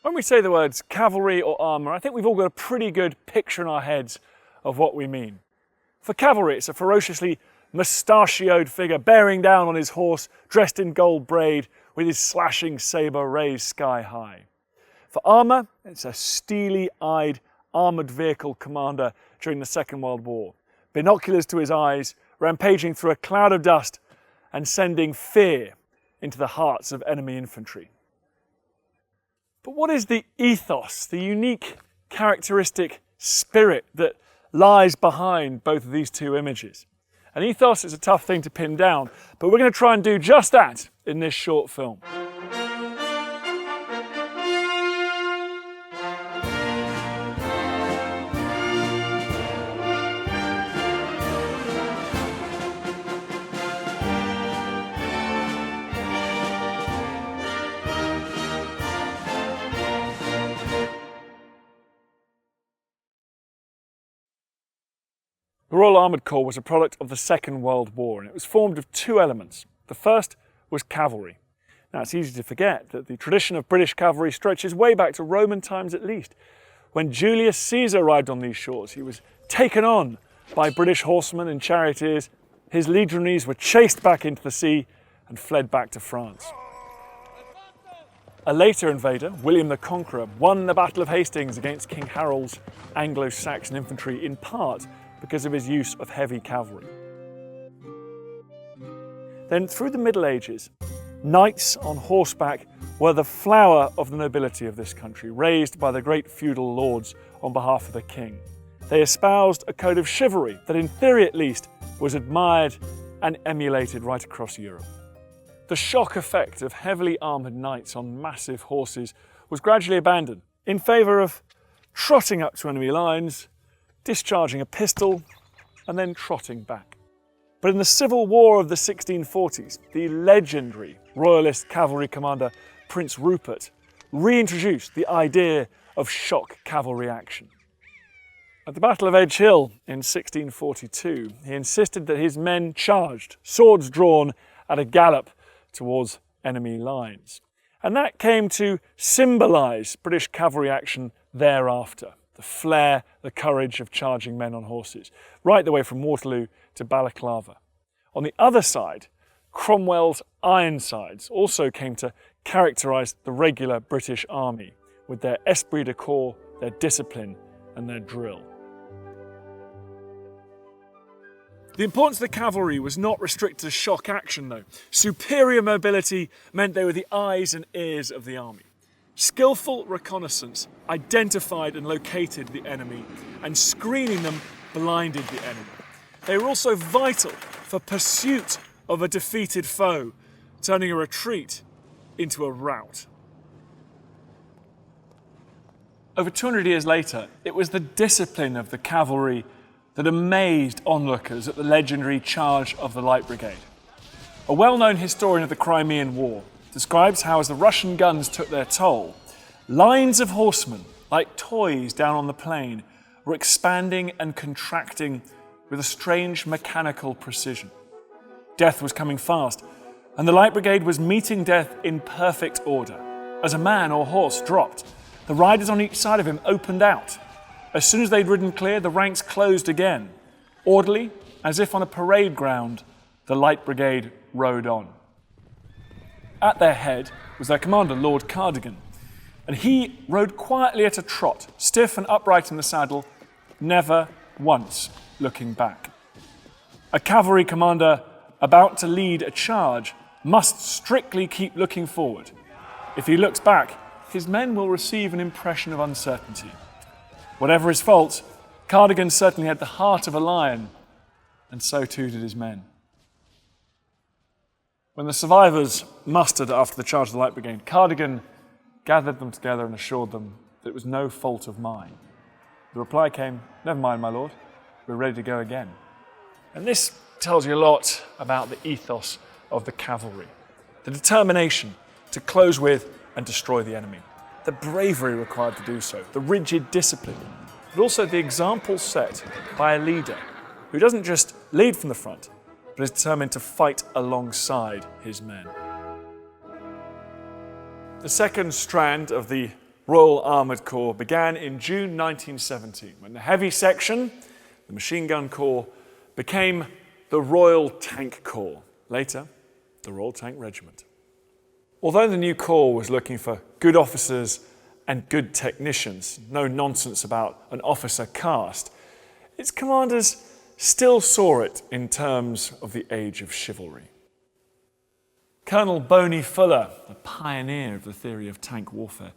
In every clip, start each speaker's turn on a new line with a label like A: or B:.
A: When we say the words cavalry or armour, I think we've all got a pretty good picture in our heads of what we mean. For cavalry, it's a ferociously mustachioed figure bearing down on his horse, dressed in gold braid, with his slashing sabre raised sky high. For armour, it's a steely-eyed armoured vehicle commander during the Second World War, binoculars to his eyes, rampaging through a cloud of dust and sending fear into the hearts of enemy infantry. But what is the ethos, the unique characteristic spirit that lies behind both of these two images? An ethos is a tough thing to pin down, but we're going to try and do just that in this short film. The Royal Armoured Corps was a product of the Second World War, and it was formed of two elements. The first was cavalry. Now, it's easy to forget that the tradition of British cavalry stretches way back to Roman times at least. When Julius Caesar arrived on these shores, he was taken on by British horsemen and charioteers. His legionaries were chased back into the sea and fled back to France. A later invader, William the Conqueror, won the Battle of Hastings against King Harold's Anglo-Saxon infantry in part because of his use of heavy cavalry. Then through the Middle Ages, knights on horseback were the flower of the nobility of this country, raised by the great feudal lords on behalf of the king. They espoused a code of chivalry that, in theory at least, was admired and emulated right across Europe. The shock effect of heavily armoured knights on massive horses was gradually abandoned in favour of trotting up to enemy lines, discharging a pistol, and then trotting back. But in the Civil War of the 1640s, the legendary Royalist cavalry commander Prince Rupert reintroduced the idea of shock cavalry action. At the Battle of Edge Hill in 1642, he insisted that his men charged, swords drawn, at a gallop towards enemy lines. And that came to symbolise British cavalry action thereafter. The flair, the courage of charging men on horses, right the way from Waterloo to Balaclava. On the other side, Cromwell's Ironsides also came to characterise the regular British army with their esprit de corps, their discipline and their drill. The importance of the cavalry was not restricted to shock action though. Superior mobility meant they were the eyes and ears of the army. Skillful reconnaissance identified and located the enemy, and screening them blinded the enemy. They were also vital for pursuit of a defeated foe, turning a retreat into a rout. Over 200 years later, it was the discipline of the cavalry that amazed onlookers at the legendary charge of the Light Brigade. A well-known historian of the Crimean War describes how, as the Russian guns took their toll, lines of horsemen, like toys down on the plain, were expanding and contracting with a strange mechanical precision. Death was coming fast, and the Light Brigade was meeting death in perfect order. As a man or horse dropped, the riders on each side of him opened out. As soon as they'd ridden clear, the ranks closed again. Orderly, as if on a parade ground, the Light Brigade rode on. At their head was their commander, Lord Cardigan, and he rode quietly at a trot, stiff and upright in the saddle, never once looking back. A cavalry commander about to lead a charge must strictly keep looking forward. If he looks back, his men will receive an impression of uncertainty. Whatever his faults, Cardigan certainly had the heart of a lion, and so too did his men. When the survivors mustered after the charge of the Light Brigade, Cardigan gathered them together and assured them that it was no fault of mine. The reply came, "Never mind, my lord, we're ready to go again." And this tells you a lot about the ethos of the cavalry. The determination to close with and destroy the enemy. The bravery required to do so. The rigid discipline. But also the example set by a leader who doesn't just lead from the front, but is determined to fight alongside his men. The second strand of the Royal Armoured Corps began in June 1917, when the heavy section, the Machine Gun Corps, became the Royal Tank Corps, later the Royal Tank Regiment. Although the new corps was looking for good officers and good technicians, no nonsense about an officer caste, its commanders still saw it in terms of the age of chivalry. Colonel Boney Fuller, a pioneer of the theory of tank warfare,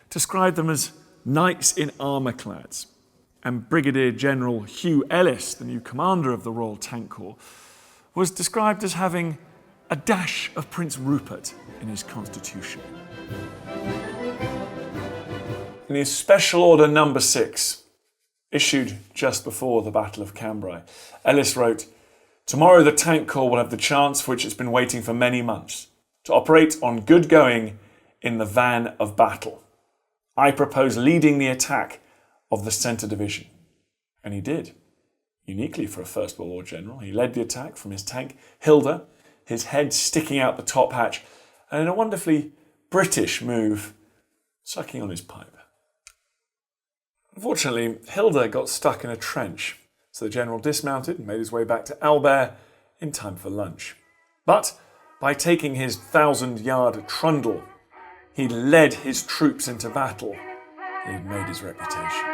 A: described them as knights in armour-clads, and Brigadier General Hugh Ellis, the new commander of the Royal Tank Corps, was described as having a dash of Prince Rupert in his constitution. In his Special Order No. 6, issued just before the Battle of Cambrai, Ellis wrote, "Tomorrow the Tank Corps will have the chance for which it's been waiting for many months, to operate on good going in the van of battle. I propose leading the attack of the Centre Division." And he did. Uniquely for a First World War general, he led the attack from his tank, Hilda, his head sticking out the top hatch, and in a wonderfully British move, sucking on his pipe. Unfortunately, Hilda got stuck in a trench, so the general dismounted and made his way back to Albert in time for lunch. But by taking his 1,000-yard trundle, he led his troops into battle, and he'd made his reputation.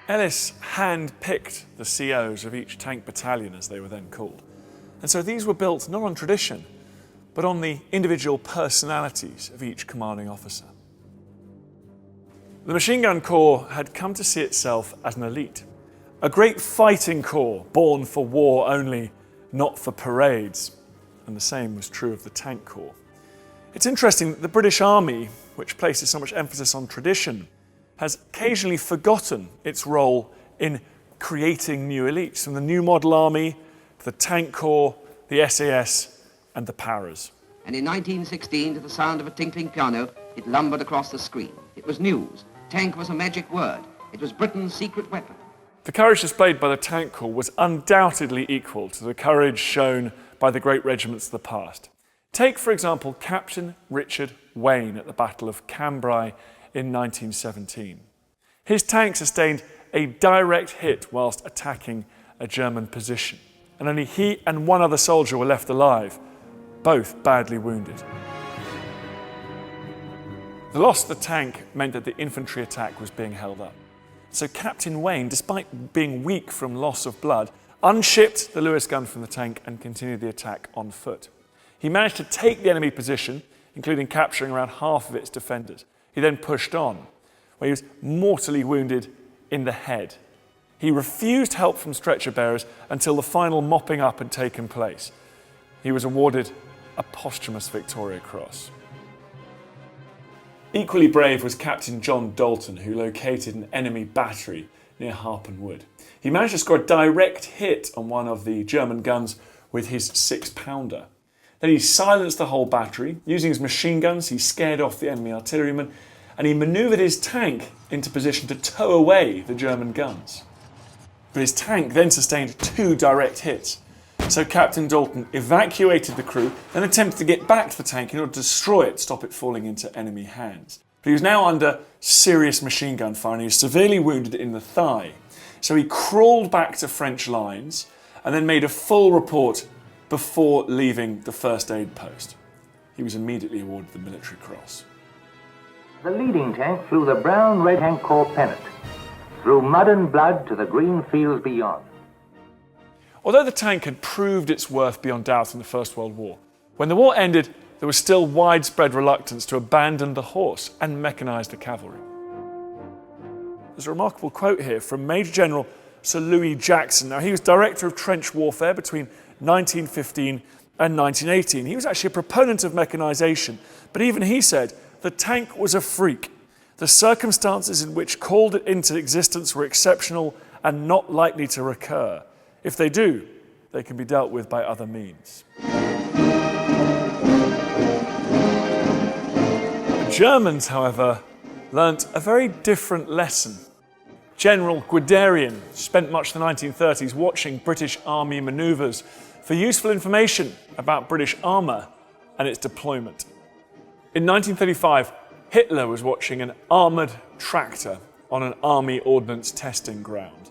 A: Ellis hand-picked the COs of each tank battalion, as they were then called. And so these were built not on tradition, but on the individual personalities of each commanding officer. The Machine Gun Corps had come to see itself as an elite, a great fighting corps born for war only, not for parades, and the same was true of the Tank Corps. It's interesting that the British Army, which places so much emphasis on tradition, has occasionally forgotten its role in creating new elites, from the New Model Army to the Tank Corps, the SAS, and the Paras.
B: And in 1916, to the sound of a tinkling piano, it lumbered across the screen. It was news. Tank was a magic word. It was Britain's secret weapon.
A: The courage displayed by the Tank Corps was undoubtedly equal to the courage shown by the great regiments of the past. Take, for example, Captain Richard Wayne at the Battle of Cambrai in 1917. His tank sustained a direct hit whilst attacking a German position, and only he and one other soldier were left alive, both badly wounded. The loss of the tank meant that the infantry attack was being held up. So Captain Wayne, despite being weak from loss of blood, unshipped the Lewis gun from the tank and continued the attack on foot. He managed to take the enemy position, including capturing around half of its defenders. He then pushed on, where he was mortally wounded in the head. He refused help from stretcher bearers until the final mopping up had taken place. He was awarded a posthumous Victoria Cross. Equally brave was Captain John Dalton, who located an enemy battery near Harpen Wood. He managed to score a direct hit on one of the German guns with his 6-pounder. Then he silenced the whole battery. Using his machine guns, he scared off the enemy artillerymen, and he manoeuvred his tank into position to tow away the German guns. But his tank then sustained 2 direct hits. So Captain Dalton evacuated the crew and attempted to get back to the tank in order to destroy it, stop it falling into enemy hands. But he was now under serious machine gun fire and he was severely wounded in the thigh. So he crawled back to French lines and then made a full report before leaving the first aid post. He was immediately awarded the Military Cross.
C: The leading tank flew the brown Red Tank Corps pennant, through mud and blood to the green fields beyond.
A: Although the tank had proved its worth beyond doubt in the First World War, when the war ended, there was still widespread reluctance to abandon the horse and mechanise the cavalry. There's a remarkable quote here from Major General Sir Louis Jackson. Now, he was Director of Trench Warfare between 1915 and 1918. He was actually a proponent of mechanisation, but even he said, "The tank was a freak. The circumstances in which called it into existence were exceptional and not likely to recur. If they do, they can be dealt with by other means." The Germans, however, learnt a very different lesson. General Guderian spent much of the 1930s watching British Army manoeuvres for useful information about British armour and its deployment. In 1935, Hitler was watching an armoured tractor on an army ordnance testing ground.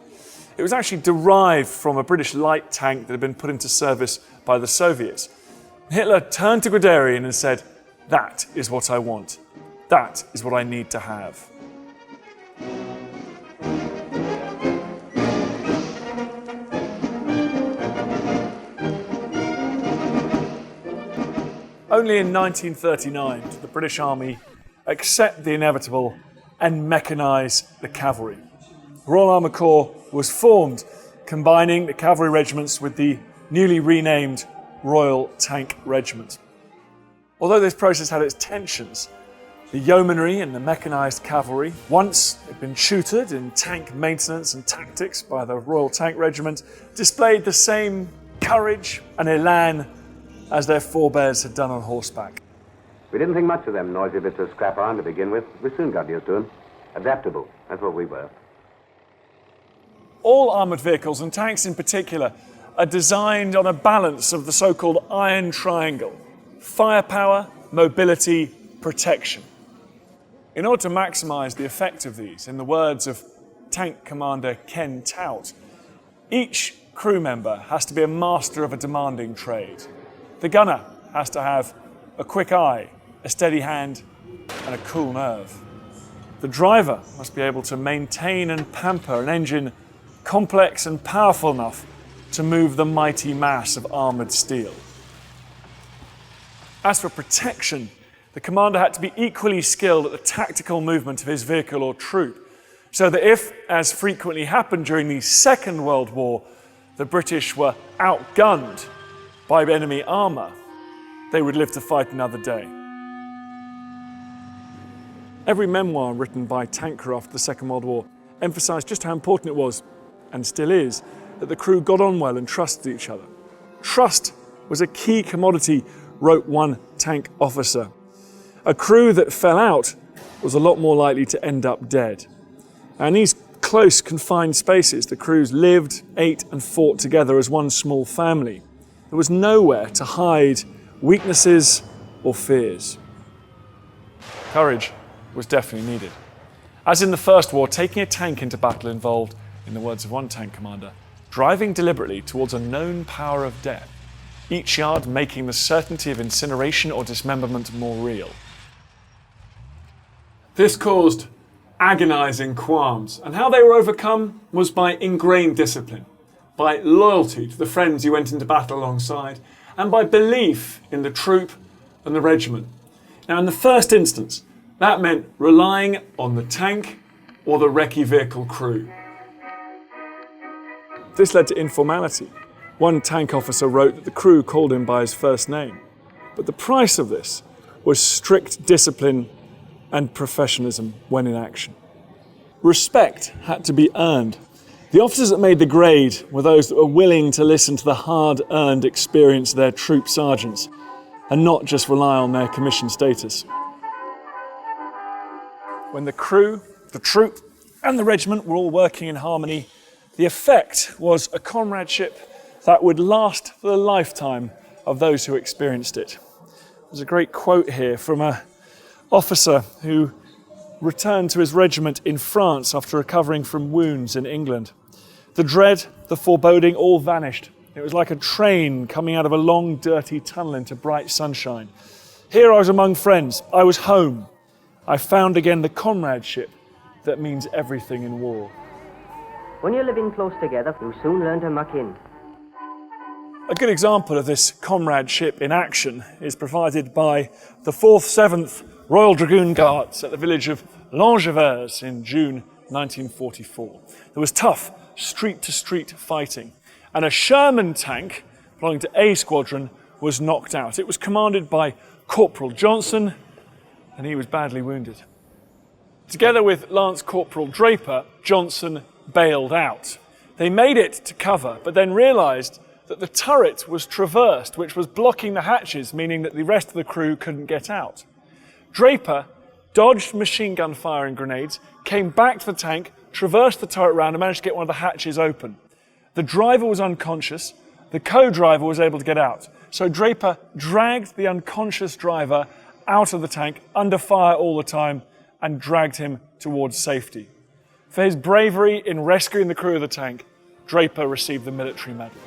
A: It was actually derived from a British light tank that had been put into service by the Soviets. Hitler turned to Guderian and said, "That is what I want. That is what I need to have." Only in 1939 did the British Army accept the inevitable and mechanise the cavalry. The Royal Armoured Corps was formed, combining the cavalry regiments with the newly renamed Royal Tank Regiment. Although this process had its tensions, the yeomanry and the mechanised cavalry, once had been tutored in tank maintenance and tactics by the Royal Tank Regiment, displayed the same courage and elan as their forebears had done on horseback.
D: We didn't think much of them noisy bits of scrap iron to begin with. We soon got used to them. Adaptable, that's what we were.
A: All armoured vehicles, and tanks in particular, are designed on a balance of the so-called iron triangle: firepower, mobility, protection. In order to maximise the effect of these, in the words of Tank Commander Ken Tout, each crew member has to be a master of a demanding trade. The gunner has to have a quick eye, a steady hand, and a cool nerve. The driver must be able to maintain and pamper an engine complex and powerful enough to move the mighty mass of armoured steel. As for protection, the commander had to be equally skilled at the tactical movement of his vehicle or troop, so that if, as frequently happened during the Second World War, the British were outgunned by enemy armour, they would live to fight another day. Every memoir written by tank crew after the Second World War emphasised just how important it was, and still is, that the crew got on well and trusted each other. Trust was a key commodity, wrote one tank officer. A crew that fell out was a lot more likely to end up dead. And in these close, confined spaces, the crews lived, ate and fought together as one small family. There was nowhere to hide weaknesses or fears. Courage was definitely needed. As in the First War, taking a tank into battle involved, in the words of one tank commander, driving deliberately towards a known power of death, each yard making the certainty of incineration or dismemberment more real. This caused agonising qualms, and how they were overcome was by ingrained discipline, by loyalty to the friends you went into battle alongside, and by belief in the troop and the regiment. Now, in the first instance, that meant relying on the tank or the recce vehicle crew. This led to informality. One tank officer wrote that the crew called him by his first name. But the price of this was strict discipline and professionalism when in action. Respect had to be earned. The officers that made the grade were those that were willing to listen to the hard-earned experience of their troop sergeants and not just rely on their commission status. When the crew, the troop, and the regiment were all working in harmony, the effect was a comradeship that would last for the lifetime of those who experienced it. There's a great quote here from an officer who returned to his regiment in France after recovering from wounds in England. The dread, the foreboding, all vanished. It was like a train coming out of a long, dirty tunnel into bright sunshine. Here I was among friends. I was home. I found again the comradeship that means everything in war.
E: When you're living close together, you soon learn to muck in.
A: A good example of this comradeship in action is provided by the 4th, 7th Royal Dragoon Guards at the village of Langevers in June 1944. There was tough street-to-street fighting, and a Sherman tank belonging to A Squadron was knocked out. It was commanded by Corporal Johnson, and he was badly wounded. Together with Lance Corporal Draper, Johnson bailed out. They made it to cover, but then realised that the turret was traversed, which was blocking the hatches, meaning that the rest of the crew couldn't get out. Draper dodged machine gun fire and grenades, came back to the tank, traversed the turret round and managed to get one of the hatches open. The driver was unconscious. The co-driver was able to get out. So Draper dragged the unconscious driver out of the tank, under fire all the time, and dragged him towards safety. For his bravery in rescuing the crew of the tank, Draper received the military medal.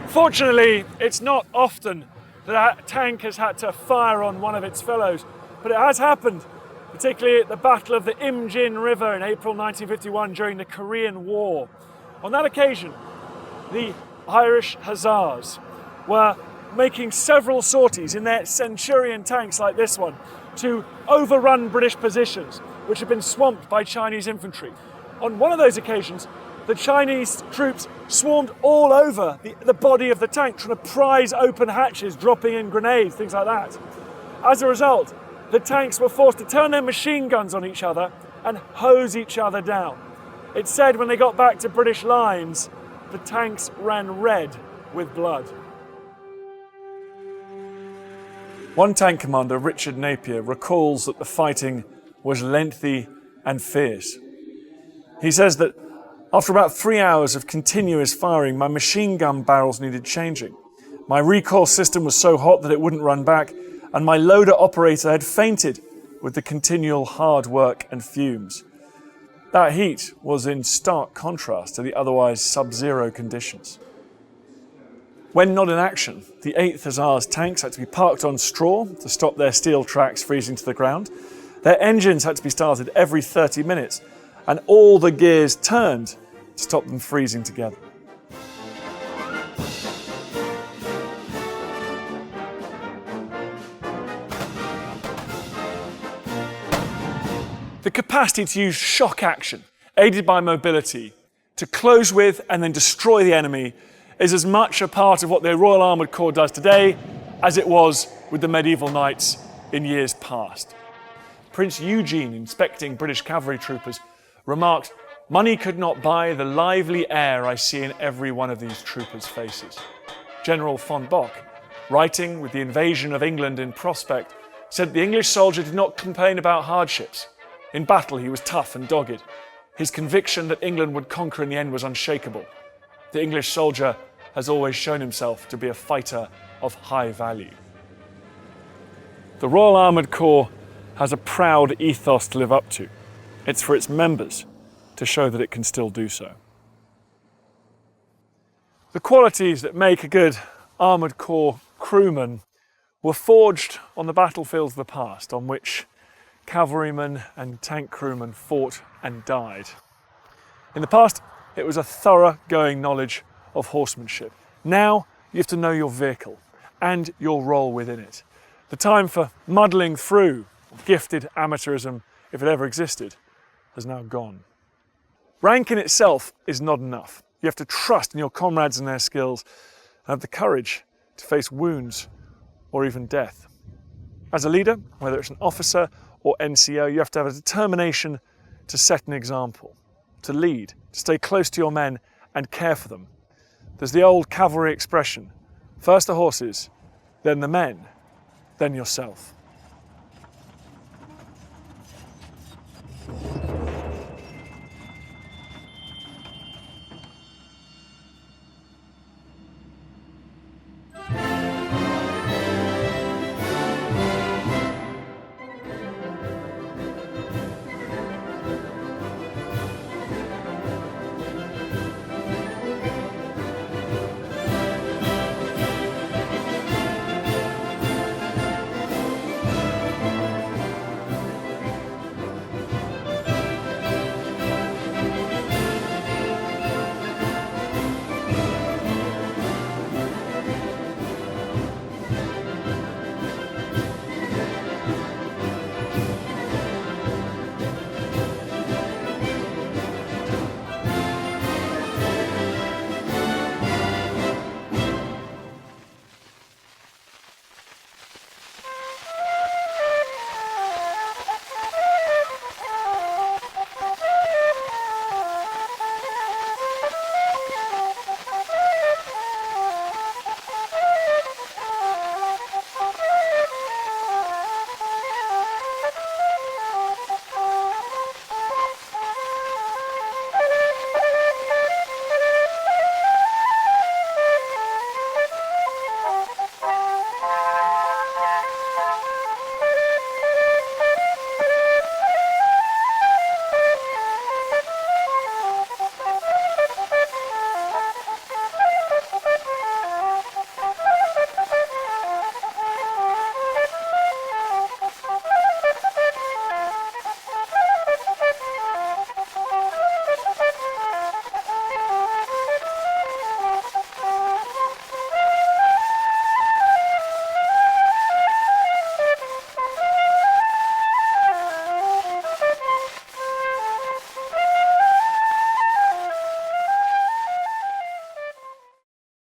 A: Fortunately, it's not often that a tank has had to fire on one of its fellows, but it has happened, particularly at the Battle of the Imjin River in April 1951 during the Korean War. On that occasion, the Irish Hussars were making several sorties in their Centurion tanks like this one to overrun British positions, which had been swamped by Chinese infantry. On one of those occasions, the Chinese troops swarmed all over the body of the tank, trying to prise open hatches, dropping in grenades, things like that. As a result, the tanks were forced to turn their machine guns on each other and hose each other down. It's said when they got back to British lines, the tanks ran red with blood. One tank commander, Richard Napier, recalls that the fighting was lengthy and fierce. He says that after about 3 hours of continuous firing, my machine gun barrels needed changing. My recoil system was so hot that it wouldn't run back, and my loader operator had fainted with the continual hard work and fumes. That heat was in stark contrast to the otherwise sub-zero conditions. When not in action, the 8th Hussars tanks had to be parked on straw to stop their steel tracks freezing to the ground. Their engines had to be started every 30 minutes, and all the gears turned to stop them freezing together. The capacity to use shock action, aided by mobility, to close with and then destroy the enemy is as much a part of what the Royal Armoured Corps does today as it was with the medieval knights in years past. Prince Eugene, inspecting British cavalry troopers, remarked, "Money could not buy the lively air I see in every one of these troopers' faces." General von Bock, writing with the invasion of England in prospect, said the English soldier did not complain about hardships. In battle he was tough and dogged. His conviction that England would conquer in the end was unshakable. The English soldier has always shown himself to be a fighter of high value. The Royal Armoured Corps has a proud ethos to live up to. It's for its members to show that it can still do so. The qualities that make a good Armoured Corps crewman were forged on the battlefields of the past, on which cavalrymen and tank crewmen fought and died. In the past, it was a thorough-going knowledge of horsemanship. Now, you have to know your vehicle and your role within it. The time for muddling through gifted amateurism, if it ever existed, has now gone. Rank in itself is not enough. You have to trust in your comrades and their skills and have the courage to face wounds or even death. As a leader, whether it's an officer or NCO, you have to have a determination to set an example, to lead, to stay close to your men and care for them. There's the old cavalry expression, first the horses, then the men, then yourself.